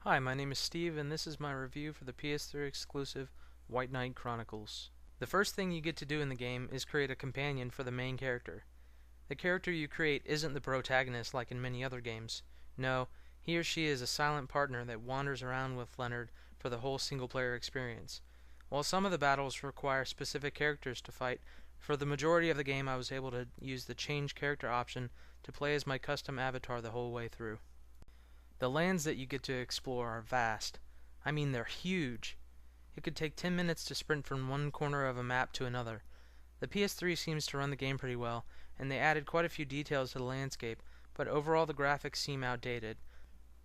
Hi, my name is Steve, and this is my review for the PS3 exclusive White Knight Chronicles. The first thing you get to do in the game is create a companion for the main character. The character you create isn't the protagonist like in many other games. No, he or she is a silent partner that wanders around with Leonard for the whole single-player experience. While some of the battles require specific characters to fight, for the majority of the game I was able to use the change character option to play as my custom avatar the whole way through. The lands that you get to explore are vast. I mean, they're huge. It could take 10 minutes to sprint from one corner of a map to another. The PS3 seems to run the game pretty well, and they added quite a few details to the landscape, but overall the graphics seem outdated.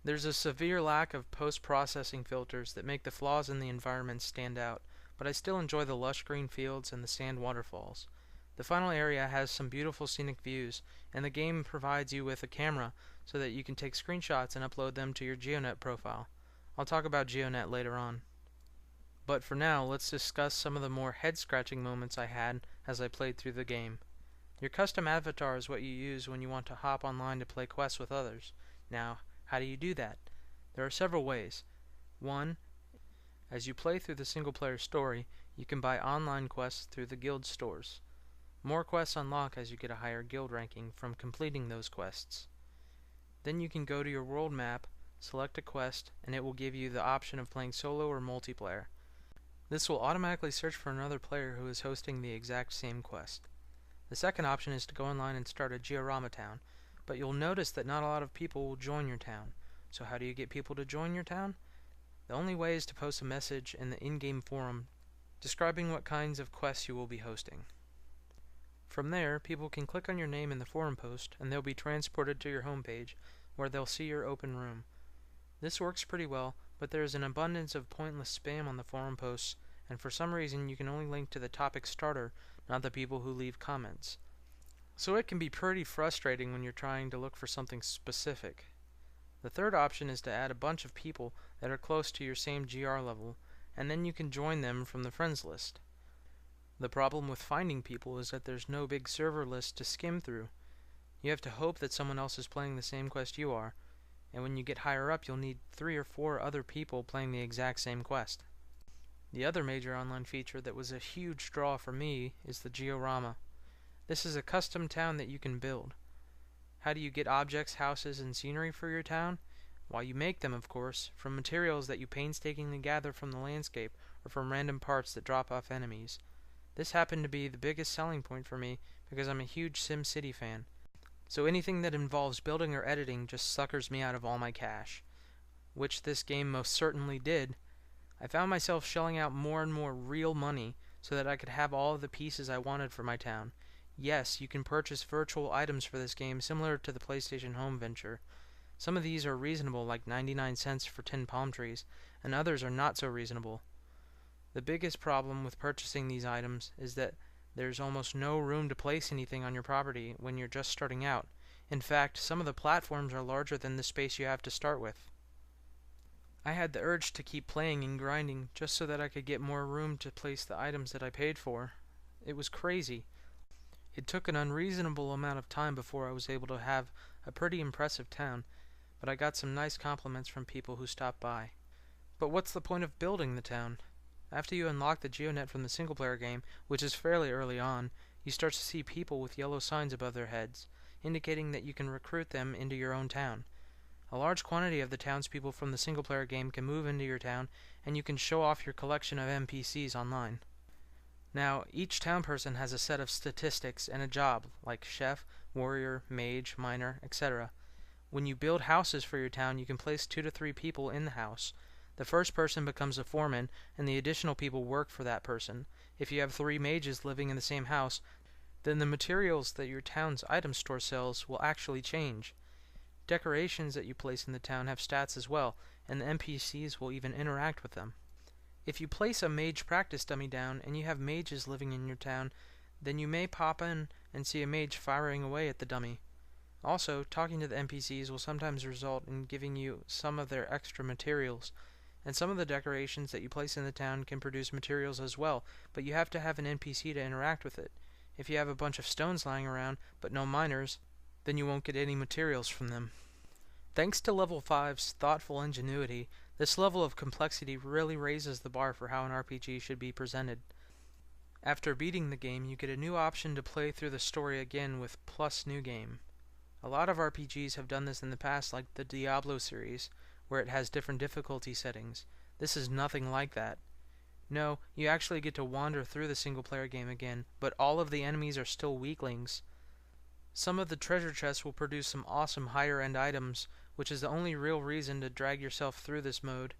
There's a severe lack of post-processing filters that make the flaws in the environment stand out, but I still enjoy the lush green fields and the sand waterfalls. The final area has some beautiful scenic views, and the game provides you with a camera so that you can take screenshots and upload them to your GeoNet profile. I'll talk about GeoNet later on. But for now, let's discuss some of the more head-scratching moments I had as I played through the game. Your custom avatar is what you use when you want to hop online to play quests with others. Now, how do you do that? There are several ways. One, as you play through the single-player story, you can buy online quests through the guild stores. More quests unlock as you get a higher guild ranking from completing those quests. Then you can go to your world map, select a quest, and it will give you the option of playing solo or multiplayer. This will automatically search for another player who is hosting the exact same quest. The second option is to go online and start a Georama town, but you'll notice that not a lot of people will join your town. So how do you get people to join your town? The only way is to post a message in the in-game forum describing what kinds of quests you will be hosting. From there, people can click on your name in the forum post, and they'll be transported to your homepage, where they'll see your open room. This works pretty well, but there is an abundance of pointless spam on the forum posts, and for some reason you can only link to the topic starter, not the people who leave comments. So it can be pretty frustrating when you're trying to look for something specific. The third option is to add a bunch of people that are close to your same GR level, and then you can join them from the friends list. The problem with finding people is that there's no big server list to skim through. You have to hope that someone else is playing the same quest you are, and when you get higher up you'll need 3 or 4 other people playing the exact same quest. The other major online feature that was a huge draw for me is the Georama. This is a custom town that you can build. How do you get objects, houses, and scenery for your town? Well, you make them, of course, from materials that you painstakingly gather from the landscape or from random parts that drop off enemies. This happened to be the biggest selling point for me because I'm a huge SimCity fan. So anything that involves building or editing just suckers me out of all my cash. Which this game most certainly did. I found myself shelling out more and more real money so that I could have all of the pieces I wanted for my town. Yes, you can purchase virtual items for this game similar to the PlayStation Home venture. Some of these are reasonable, like 99 cents for 10 palm trees, and others are not so reasonable. The biggest problem with purchasing these items is that there's almost no room to place anything on your property when you're just starting out. In fact, some of the platforms are larger than the space you have to start with. I had the urge to keep playing and grinding just so that I could get more room to place the items that I paid for. It was crazy. It took an unreasonable amount of time before I was able to have a pretty impressive town, but I got some nice compliments from people who stopped by. But what's the point of building the town? After you unlock the GeoNet from the single-player game, which is fairly early on, you start to see people with yellow signs above their heads, indicating that you can recruit them into your own town. A large quantity of the townspeople from the single-player game can move into your town, and you can show off your collection of NPCs online. Now, each town person has a set of statistics and a job, like chef, warrior, mage, miner, etc. When you build houses for your town, you can place 2 to 3 people in the house. The first person becomes a foreman, and the additional people work for that person. If you have 3 mages living in the same house, then the materials that your town's item store sells will actually change. Decorations that you place in the town have stats as well, and the NPCs will even interact with them. If you place a mage practice dummy down and you have mages living in your town, then you may pop in and see a mage firing away at the dummy. Also, talking to the NPCs will sometimes result in giving you some of their extra materials. And some of the decorations that you place in the town can produce materials as well, but you have to have an NPC to interact with it. If you have a bunch of stones lying around, but no miners, then you won't get any materials from them. Thanks to Level 5's thoughtful ingenuity, This level of complexity really raises the bar for how an RPG should be presented. After beating the game, you get a new option to play through the story again with Plus New Game. A lot of RPGs have done this in the past, like the Diablo series, where it has different difficulty settings. This is nothing like that. No, you actually get to wander through the single-player game again, but all of the enemies are still weaklings. Some of the treasure chests will produce some awesome higher-end items, which is the only real reason to drag yourself through this mode.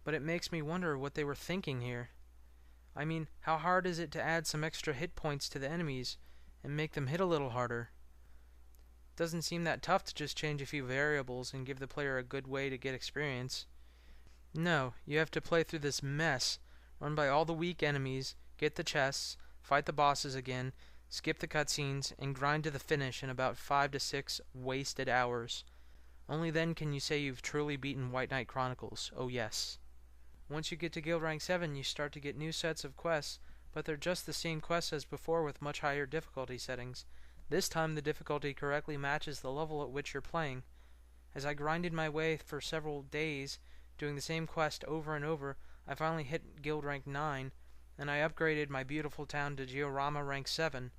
But it makes me wonder what they were thinking here. I mean, how hard is it to add some extra hit points to the enemies and make them hit a little harder? Doesn't seem that tough to just change a few variables and give the player a good way to get experience. No, you have to play through this mess, run by all the weak enemies, get the chests, fight the bosses again, skip the cutscenes, and grind to the finish in about 5 to 6 wasted hours. Only then can you say you've truly beaten White Knight Chronicles. Oh yes. Once you get to Guild Rank 7, you start to get new sets of quests, but they're just the same quests as before with much higher difficulty settings. This time the difficulty correctly matches the level at which you're playing. As I grinded my way for several days, doing the same quest over and over, I finally hit Guild Rank 9, and I upgraded my beautiful town to Georama Rank 7.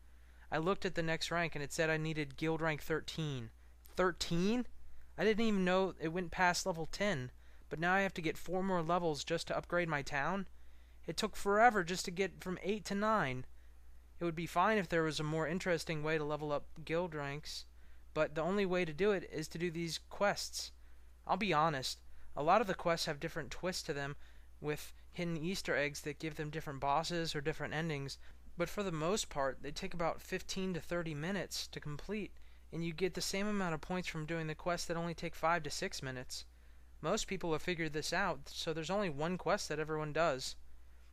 I looked at the next rank and it said I needed Guild Rank 13. 13? I didn't even know it went past level 10, but now I have to get 4 more levels just to upgrade my town? It took forever just to get from 8 to 9. It would be fine if there was a more interesting way to level up guild ranks, but the only way to do it is to do these quests. I'll be honest, a lot of the quests have different twists to them, with hidden Easter eggs that give them different bosses or different endings, but for the most part, they take about 15 to 30 minutes to complete, and you get the same amount of points from doing the quests that only take 5 to 6 minutes. Most people have figured this out, so there's only one quest that everyone does.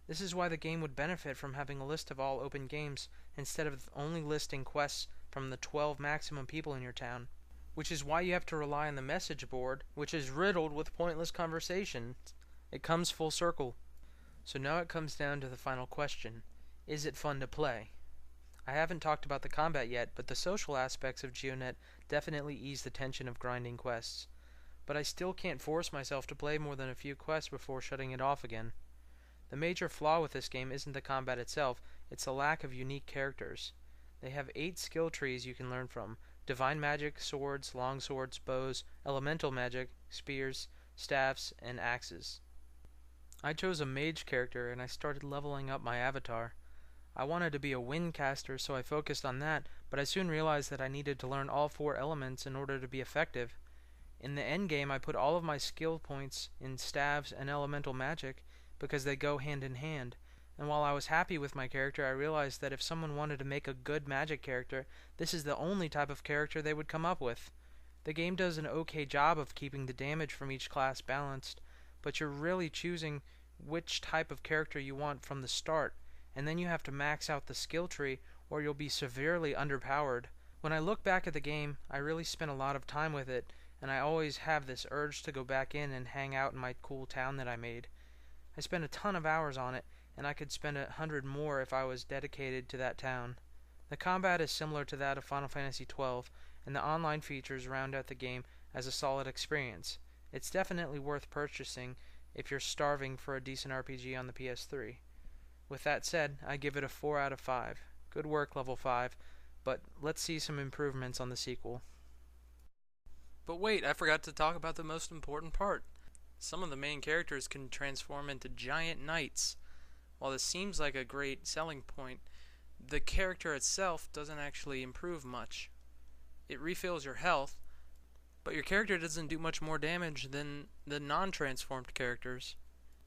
This is why the game would benefit from having a list of all open games, instead of only listing quests from the 12 maximum people in your town. Which is why you have to rely on the message board, which is riddled with pointless conversation. It comes full circle. So now it comes down to the final question. Is it fun to play? I haven't talked about the combat yet, but the social aspects of GeoNet definitely ease the tension of grinding quests. But I still can't force myself to play more than a few quests before shutting it off again. The major flaw with this game isn't the combat itself, it's the lack of unique characters. They have 8 skill trees you can learn from: divine magic, swords, longswords, bows, elemental magic, spears, staffs, and axes. I chose a mage character and I started leveling up my avatar. I wanted to be a wind caster, so I focused on that, but I soon realized that I needed to learn all 4 elements in order to be effective. In the endgame, I put all of my skill points in staves and elemental magic, because they go hand in hand, and while I was happy with my character, I realized that if someone wanted to make a good magic character, this is the only type of character they would come up with. The game does an okay job of keeping the damage from each class balanced, but you're really choosing which type of character you want from the start, and then you have to max out the skill tree or you'll be severely underpowered. When I look back at the game, I really spent a lot of time with it, and I always have this urge to go back in and hang out in my cool town that I made. I spent a ton of hours on it, and I could spend 100 more if I was dedicated to that town. The combat is similar to that of Final Fantasy XII, and the online features round out the game as a solid experience. It's definitely worth purchasing if you're starving for a decent RPG on the PS3. With that said, I give it a 4 out of 5. Good work, level 5, but let's see some improvements on the sequel. But wait, I forgot to talk about the most important part. Some of the main characters can transform into giant knights. While this seems like a great selling point, the character itself doesn't actually improve much. It refills your health, but your character doesn't do much more damage than the non-transformed characters.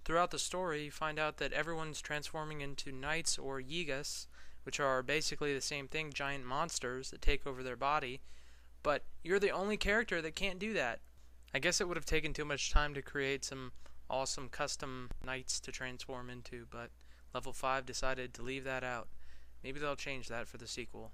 Throughout the story, you find out that everyone's transforming into knights or yigas, which are basically the same thing, giant monsters that take over their body, but you're the only character that can't do that. I guess it would have taken too much time to create some awesome custom knights to transform into, but Level 5 decided to leave that out. Maybe they'll change that for the sequel.